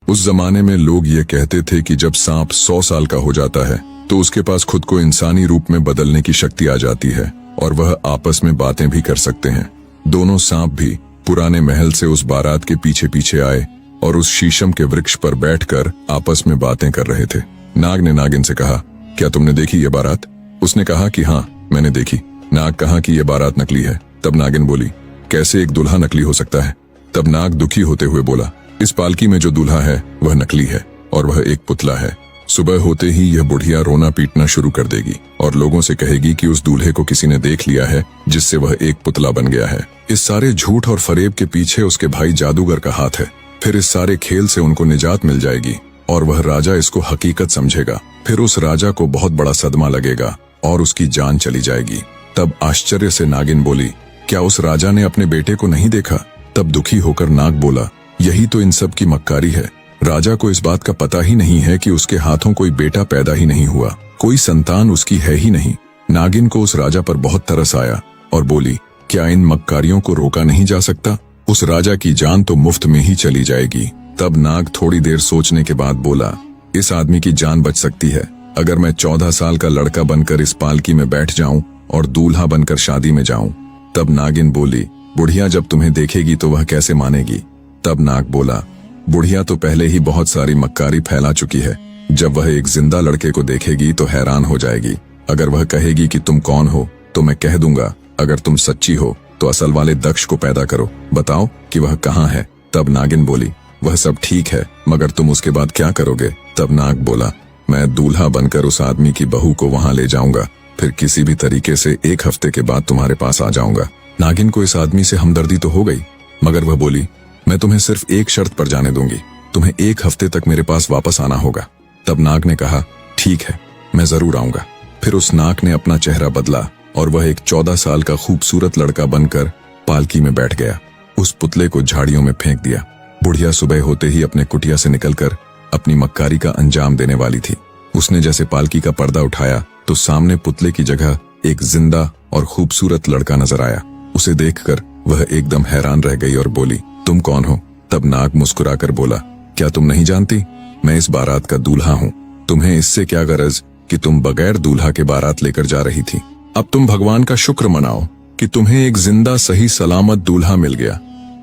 उस जमाने में लोग ये कहते थे कि जब सांप 100 साल का हो जाता है तो उसके पास खुद को इंसानी रूप में बदलने की शक्ति आ जाती है और वह आपस में बातें भी कर सकते हैं। दोनों सांप भी पुराने महल से उस बारात के पीछे पीछे आए और उस शीशम के वृक्ष पर बैठकर आपस में बातें कर रहे थे। नाग ने नागिन से कहा, क्या तुमने देखी ये बारात? उसने कहा कि हाँ, मैंने देखी। नाग कहा कि ये बारात नकली है। तब नागिन बोली, कैसे एक दूल्हा नकली हो सकता है? तब नाग दुखी होते हुए बोला, इस पालकी में जो दूल्हा है वह नकली है और वह एक पुतला है। सुबह होते ही यह बुढ़िया रोना पीटना शुरू कर देगी और लोगों से कहेगी कि उस दूल्हे को किसी ने देख लिया है जिससे वह एक पुतला बन गया है। इस सारे झूठ और फरेब के पीछे उसके भाई जादूगर का हाथ है। फिर इस सारे खेल से उनको निजात मिल जाएगी और वह राजा इसको हकीकत समझेगा। फिर उस राजा को बहुत बड़ा सदमा लगेगा और उसकी जान चली जाएगी। तब आश्चर्य से नागिन बोली, क्या उस राजा ने अपने बेटे को नहीं देखा? तब दुखी होकर नाग बोला, यही तो इन सब की मक्कारी है। राजा को इस बात का पता ही नहीं है कि उसके हाथों कोई बेटा पैदा ही नहीं हुआ, कोई संतान उसकी है ही नहीं। नागिन को उस राजा पर बहुत तरस आया और बोली, क्या इन मक्कारियों को रोका नहीं जा सकता? उस राजा की जान तो मुफ्त में ही चली जाएगी। तब नाग थोड़ी देर सोचने के बाद बोला, इस आदमी की जान बच सकती है अगर मैं 14 साल का लड़का बनकर इस पालकी में बैठ जाऊं और दूल्हा बनकर शादी में जाऊं। तब नागिन बोली, बुढ़िया जब तुम्हें देखेगी तो वह कैसे मानेगी? तब नाग बोला, बुढ़िया तो पहले ही बहुत सारी मक्कारी फैला चुकी है। जब वह एक जिंदा लड़के को देखेगी तो हैरान हो जाएगी। अगर वह कहेगी कि तुम कौन हो तो मैं कह दूंगा, अगर तुम सच्ची हो तो असल वाले दक्ष को पैदा करो, बताओ कि वह कहाँ है। तब नागिन बोली, वह सब ठीक है मगर तुम उसके बाद क्या करोगे? तब नाग बोला, मैं दूल्हा बनकर उस आदमी की बहू को वहां ले जाऊंगा, फिर किसी भी तरीके से 1 हफ्ते के बाद तुम्हारे पास आ जाऊंगा। नागिन को इस आदमी से हमदर्दी तो हो गई मगर वह बोली, मैं तुम्हें सिर्फ एक शर्त पर जाने दूंगी, तुम्हें 1 हफ्ते तक मेरे पास वापस आना होगा। तब नाग ने कहा, ठीक है, मैं जरूर आऊंगा। फिर उस नाग ने अपना चेहरा बदला और वह एक 14 साल का खूबसूरत लड़का बनकर पालकी में बैठ गया। उस पुतले को झाड़ियों में फेंक दिया। बुढ़िया सुबह होते ही अपने कुटिया से निकलकर अपनी मक्कारी का अंजाम देने वाली थी। उसने जैसे पालकी का पर्दा उठाया तो सामने पुतले की जगह एक जिंदा और खूबसूरत लड़का नजर आया। उसे देखकर वह एकदम हैरान रह गई और बोली, तुम कौन हो? तब नाग मुस्कुराकर बोला, क्या तुम नहीं जानती? मैं इस बारात का दूल्हा हूँ। तुम्हें इससे क्या गरज कि तुम बगैर दूल्हा के बारात लेकर जा रही थी? अब तुम भगवान का शुक्र मनाओ कि तुम्हें एक जिंदा सही सलामत दूल्हा मिल गया।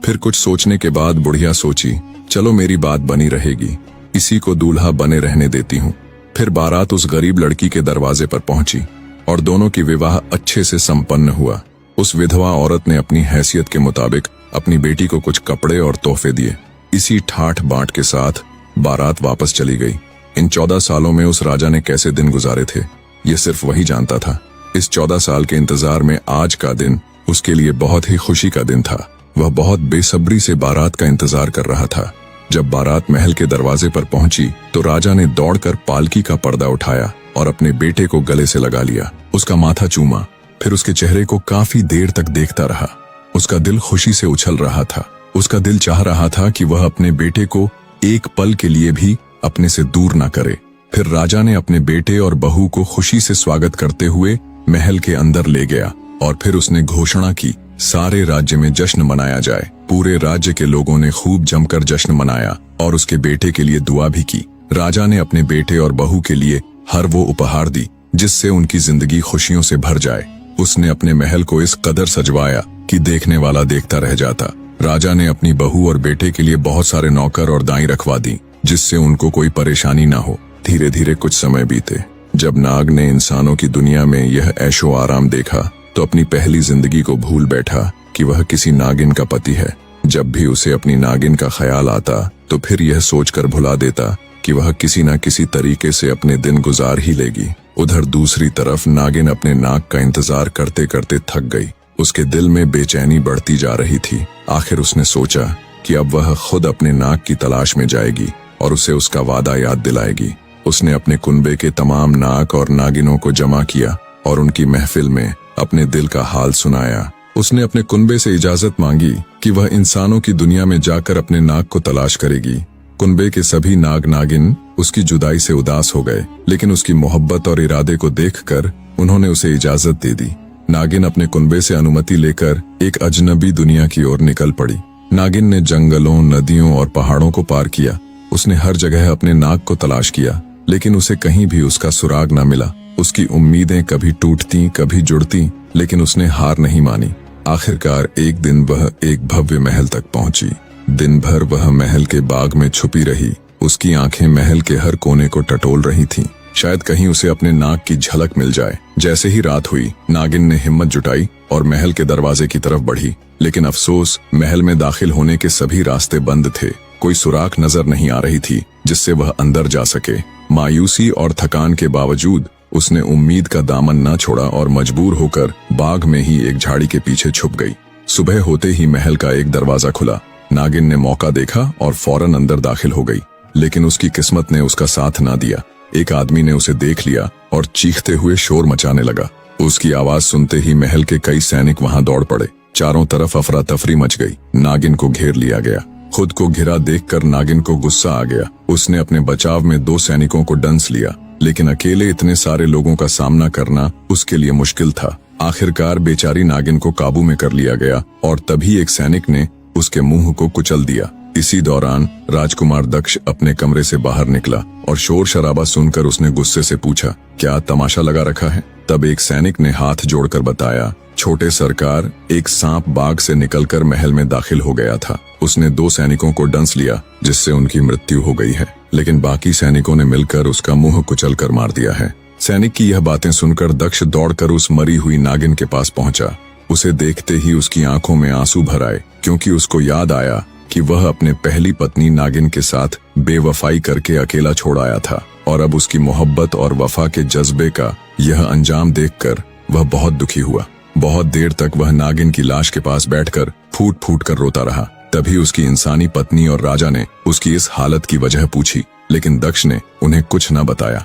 फिर कुछ सोचने के बाद बुढ़िया सोची, चलो मेरी बात बनी रहेगी, इसी को दूल्हा बने रहने देती हूँ। फिर बारात उस गरीब लड़की के दरवाजे पर पहुंची और दोनों की विवाह अच्छे से संपन्न हुआ। उस विधवा औरत ने अपनी हैसियत के मुताबिक अपनी बेटी को कुछ कपड़े और तोहफे दिए। इसी ठाठ बांट के साथ बारात वापस चली गई। इन 14 सालों में उस राजा ने कैसे दिन गुजारे थे ये सिर्फ वही जानता था। इस 14 साल के इंतजार में आज का दिन उसके लिए बहुत ही खुशी का दिन था। वह बहुत बेसब्री से बारात का इंतजार कर रहा था। जब बारात महल के दरवाजे पर पहुंची तो राजा ने दौड़कर पालकी का पर्दा उठाया और अपने बेटे को गले से लगा लिया। उसका माथा चूमा, फिर उसके चेहरे को काफी देर तक देखता रहा। उसका दिल खुशी से उछल रहा था। उसका दिल चाह रहा था कि वह अपने बेटे को एक पल के लिए भी अपने से दूर ना करे। फिर राजा ने अपने बेटे और बहू को खुशी से स्वागत करते हुए महल के अंदर ले गया और फिर उसने घोषणा की, सारे राज्य में जश्न मनाया जाए। पूरे राज्य के लोगों ने खूब जमकर जश्न मनाया और उसके बेटे के लिए दुआ भी की। राजा ने अपने बेटे और बहू के लिए हर वो उपहार दी जिससे उनकी जिंदगी खुशियों से भर जाए। उसने अपने महल को इस कदर सजवाया कि देखने वाला देखता रह जाता। राजा ने अपनी बहू और बेटे के लिए बहुत सारे नौकर और दाई रखवा दी जिससे उनको कोई परेशानी ना हो। धीरे धीरे कुछ समय बीते। जब नाग ने इंसानों की दुनिया में यह ऐशो आराम देखा तो अपनी पहली जिंदगी को भूल बैठा कि वह किसी नागिन का पति है। जब भी उसे अपनी नागिन का ख्याल आता तो फिर यह सोचकर भुला देता कि वह किसी न किसी तरीके से अपने दिन गुजार ही लेगी। उधर दूसरी तरफ नागिन अपने नाग का इंतजार करते करते थक गई। उसके दिल में बेचैनी बढ़ती जा रही थी। आखिर उसने सोचा कि अब वह खुद अपने नाग की तलाश में जाएगी और उसे उसका वादा याद दिलाएगी। उसने अपने कुनबे के तमाम नाग और नागिनों को जमा किया और उनकी महफिल में अपने दिल का हाल सुनाया। उसने अपने कुनबे से इजाजत मांगी कि वह इंसानों की दुनिया में जाकर अपने नाग को तलाश करेगी। कुनबे के सभी नाग नागिन उसकी जुदाई से उदास हो गए, लेकिन उसकी मोहब्बत और इरादे को देखकर उन्होंने उसे इजाजत दे दी। नागिन अपने कुनबे से अनुमति लेकर एक अजनबी दुनिया की ओर निकल पड़ी। नागिन ने जंगलों, नदियों और पहाड़ों को पार किया उसने हर जगह अपने नाग को तलाश किया, लेकिन उसे कहीं भी उसका सुराग न मिला। उसकी उम्मीदें कभी टूटती कभी जुड़ती, लेकिन उसने हार नहीं मानी। आखिरकार एक दिन वह एक भव्य महल तक पहुंची। दिन भर वह महल के बाग में छुपी रही। उसकी आंखें महल के हर कोने को टटोल रही थीं, शायद कहीं उसे अपने नाग की झलक मिल जाए। जैसे ही रात हुई, नागिन ने हिम्मत जुटाई और महल के दरवाजे की तरफ बढ़ी, लेकिन अफसोस, महल में दाखिल होने के सभी रास्ते बंद थे। कोई सुराख नजर नहीं आ रही थी जिससे वह अंदर जा सके। मायूसी और थकान के बावजूद उसने उम्मीद का दामन न छोड़ा और मजबूर होकर बाग में ही एक झाड़ी के पीछे छुप गई। सुबह होते ही महल का एक दरवाजा खुला। नागिन ने मौका देखा और फौरन अंदर दाखिल हो गई, लेकिन उसकी किस्मत ने उसका साथ ना दिया। एक आदमी ने उसे देख लिया और चीखते हुए शोर मचाने लगा। उसकी आवाज सुनते ही महल के कई सैनिक वहां दौड़ पड़े। चारों तरफ अफरा तफरी मच गई। नागिन को घेर लिया गया। खुद को घिरा देखकर नागिन को गुस्सा आ गया। उसने अपने बचाव में 2 सैनिकों को डंस लिया, लेकिन अकेले इतने सारे लोगों का सामना करना उसके लिए मुश्किल था। आखिरकार बेचारी नागिन को काबू में कर लिया गया और तभी एक सैनिक ने उसके मुंह को कुचल दिया। इसी दौरान राजकुमार दक्ष अपने कमरे से बाहर निकला और शोर शराबा सुनकर उसने गुस्से से पूछा, क्या तमाशा लगा रखा है? तब एक सैनिक ने हाथ जोड़कर बताया, छोटे सरकार, एक सांप बाग से निकलकर महल में दाखिल हो गया था। उसने 2 सैनिकों को डंस लिया, जिससे उनकी मृत्यु हो गई है, लेकिन बाकी सैनिकों ने मिलकर उसका मुंह कुचल कर मार दिया है। सैनिक की यह बातें सुनकर दक्ष दौड़कर उस मरी हुई नागिन के पास पहुंचा। उसे देखते ही उसकी आंखों में आंसू भर आए, क्योंकि उसको याद आया कि वह अपने पहली पत्नी नागिन के साथ बेवफाई करके अकेला छोड़ आया था, और अब उसकी मोहब्बत और वफा के जज्बे का यह अंजाम देखकर वह बहुत दुखी हुआ। बहुत देर तक वह नागिन की लाश के पास बैठकर फूट फूट कर रोता रहा। तभी उसकी इंसानी पत्नी और राजा ने उसकी इस हालत की वजह पूछी, लेकिन दक्ष ने उन्हें कुछ न बताया।